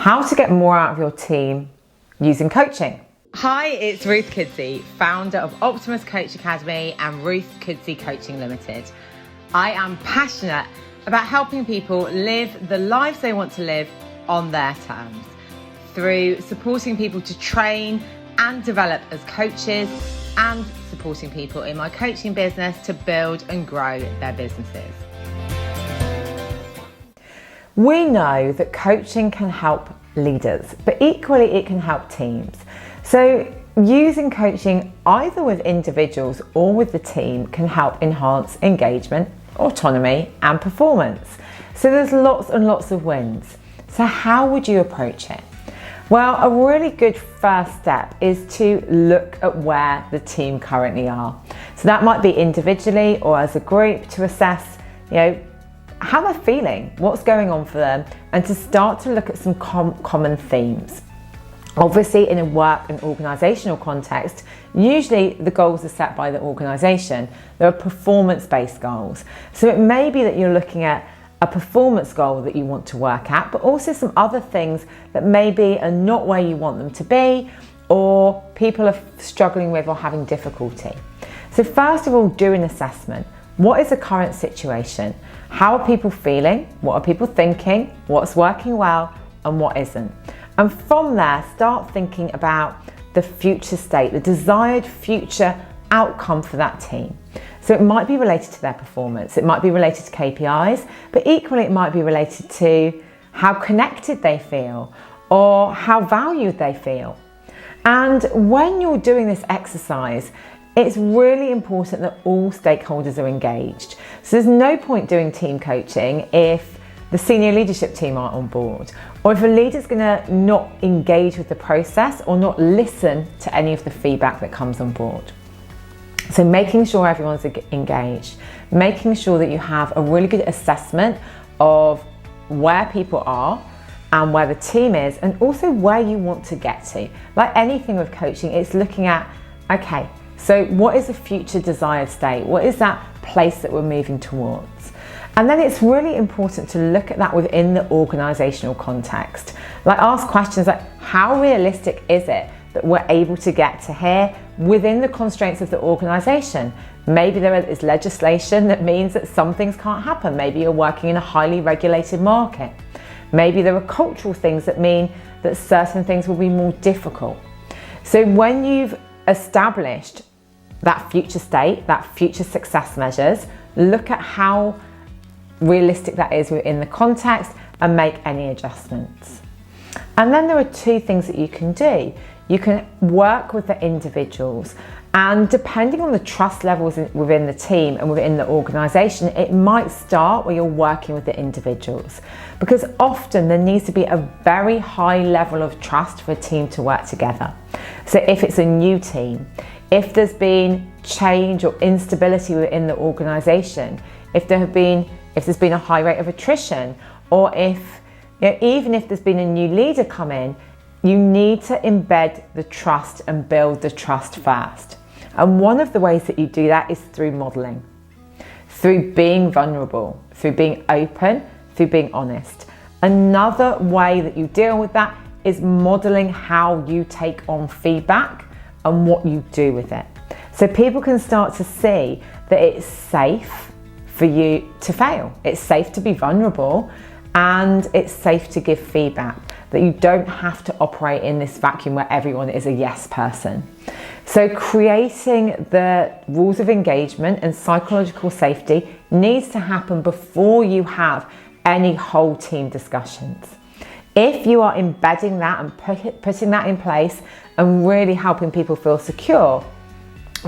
How to get more out of your team using coaching. Hi, it's Ruth Kudzi, founder of Optimus Coach Academy and Ruth Kudzi Coaching Limited. I am passionate about helping people live the lives they want to live on their terms through supporting people to train and develop as coaches and supporting people in my coaching business to build and grow their businesses. We know that coaching can help leaders, but equally it can help teams. So using coaching either with individuals or with the team can help enhance engagement, autonomy and performance. So there's lots and lots of wins. So how would you approach it? Well, a really good first step is to look at where the team currently are. So that might be individually or as a group to assess, how they're feeling, what's going on for them, and to start to look at some common themes. Obviously, in a work and organisational context, usually the goals are set by the organisation. There are performance-based goals. So it may be that you're looking at a performance goal that you want to work at, but also some other things that maybe are not where you want them to be, or people are struggling with or having difficulty. So first of all, do an assessment. What is the current situation? How are people feeling? What are people thinking? What's working well and what isn't? And from there, start thinking about the future state, the desired future outcome for that team. So it might be related to their performance, it might be related to KPIs, but equally it might be related to how connected they feel or how valued they feel. And when you're doing this exercise, it's really important that all stakeholders are engaged. So there's no point doing team coaching if the senior leadership team aren't on board, or if a leader's going to not engage with the process or not listen to any of the feedback that comes on board. So making sure everyone's engaged, making sure that you have a really good assessment of where people are and where the team is, and also where you want to get to. Like anything with coaching, it's looking at, okay, so what is the future desired state? What is that place that we're moving towards? And then it's really important to look at that within the organisational context. Like ask questions like, how realistic is it that we're able to get to here within the constraints of the organisation? Maybe there is legislation that means that some things can't happen. Maybe you're working in a highly regulated market. Maybe there are cultural things that mean that certain things will be more difficult. So when you've established that future state, that future success measures, look at how realistic that is within the context and make any adjustments. And then there are two things that you can do. You can work with the individuals, and depending on the trust levels within the team and within the organisation, it might start where you're working with the individuals, because often there needs to be a very high level of trust for a team to work together. So if it's a new team, if there's been change or instability within the organisation, if there's been a high rate of attrition, or if even if there's been a new leader come in, you need to embed the trust and build the trust first. And one of the ways that you do that is through modelling, through being vulnerable, through being open, through being honest. Another way that you deal with that is modelling how you take on feedback and what you do with it. So people can start to see that it's safe for you to fail. It's safe to be vulnerable, and it's safe to give feedback, that you don't have to operate in this vacuum where everyone is a yes person. So creating the rules of engagement and psychological safety needs to happen before you have any whole team discussions. If you are embedding that and putting that in place and really helping people feel secure,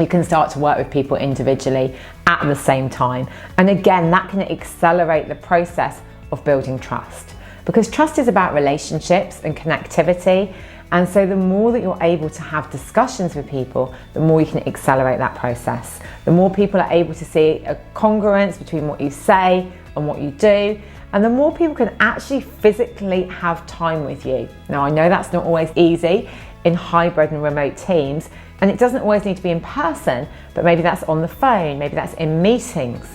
you can start to work with people individually at the same time. And again, that can accelerate the process of building trust, because trust is about relationships and connectivity. And so the more that you're able to have discussions with people, the more you can accelerate that process. The more people are able to see a congruence between what you say and what you do, and the more people can actually physically have time with you. Now, I know that's not always easy in hybrid and remote teams, and it doesn't always need to be in person, but maybe that's on the phone, maybe that's in meetings.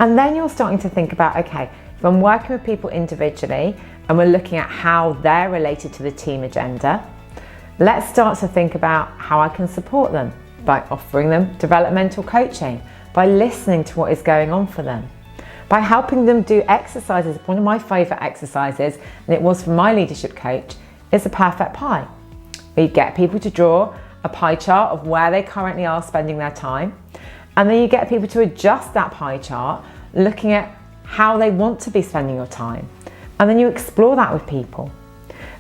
And then you're starting to think about, okay, if I'm working with people individually and we're looking at how they're related to the team agenda, let's start to think about how I can support them by offering them developmental coaching, by listening to what is going on for them, by helping them do exercises. One of my favourite exercises, and it was for my leadership coach, is a perfect pie. We get people to draw a pie chart of where they currently are spending their time, and then you get people to adjust that pie chart looking at how they want to be spending your time, and then you explore that with people.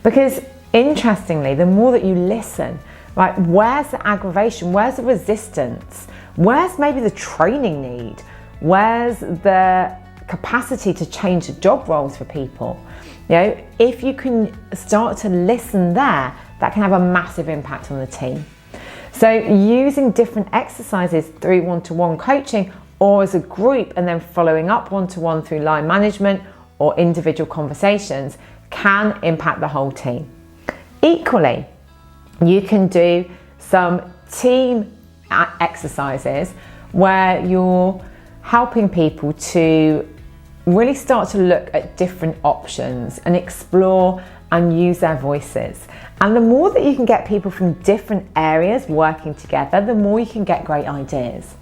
Because interestingly, the more that you listen, right, where's the aggravation, where's the resistance, where's maybe the training need, where's the capacity to change the job roles for people, if you can start to listen there, that can have a massive impact on the team. So using different exercises through one-to-one coaching or as a group, and then following up one-to-one through line management or individual conversations can impact the whole team. Equally, you can do some team exercises where you're helping people to really start to look at different options and explore and use their voices. And the more that you can get people from different areas working together, the more you can get great ideas.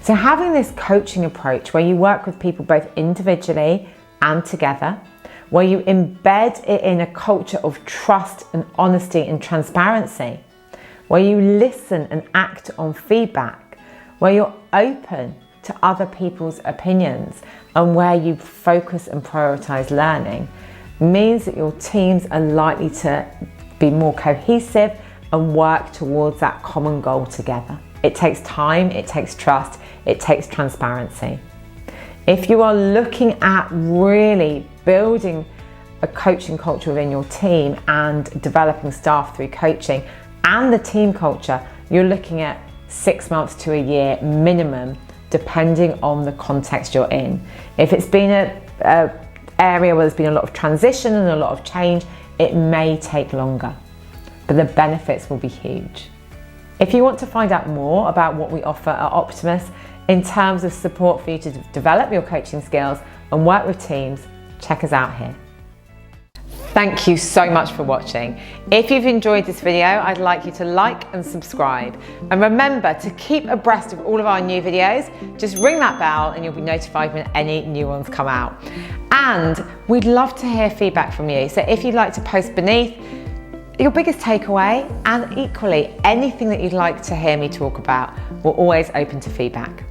So having this coaching approach where you work with people both individually and together, where you embed it in a culture of trust and honesty and transparency, where you listen and act on feedback, where you're open to other people's opinions, and where you focus and prioritize learning, means that your teams are likely to be more cohesive and work towards that common goal together. It takes time, it takes trust, it takes transparency. If you are looking at really building a coaching culture within your team and developing staff through coaching and the team culture, you're looking at 6 months to a year minimum, depending on the context you're in. If it's been a area where there's been a lot of transition and a lot of change, it may take longer, but the benefits will be huge. If you want to find out more about what we offer at Optimus in terms of support for you to develop your coaching skills and work with teams, check us out here. Thank you so much for watching. If you've enjoyed this video, I'd like you to like and subscribe. And remember to keep abreast of all of our new videos. Just ring that bell and you'll be notified when any new ones come out. And we'd love to hear feedback from you. So if you'd like to post beneath your biggest takeaway, and equally anything that you'd like to hear me talk about, we're always open to feedback.